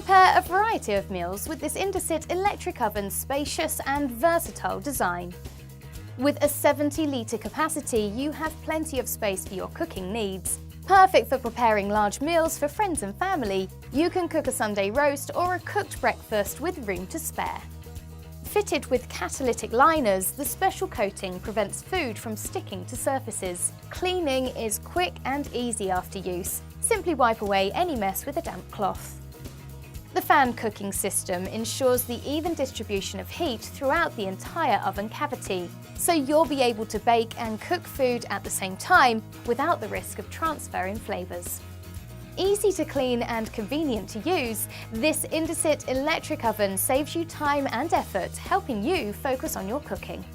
Prepare a variety of meals with this Indesit electric oven's spacious and versatile design. With a 70-litre capacity, you have plenty of space for your cooking needs. Perfect for preparing large meals for friends and family, you can cook a Sunday roast or a cooked breakfast with room to spare. Fitted with catalytic liners, the special coating prevents food from sticking to surfaces. Cleaning is quick and easy after use. Simply wipe away any mess with a damp cloth. The fan cooking system ensures the even distribution of heat throughout the entire oven cavity, so you'll be able to bake and cook food at the same time without the risk of transferring flavours. Easy to clean and convenient to use, this Indesit electric oven saves you time and effort, helping you focus on your cooking.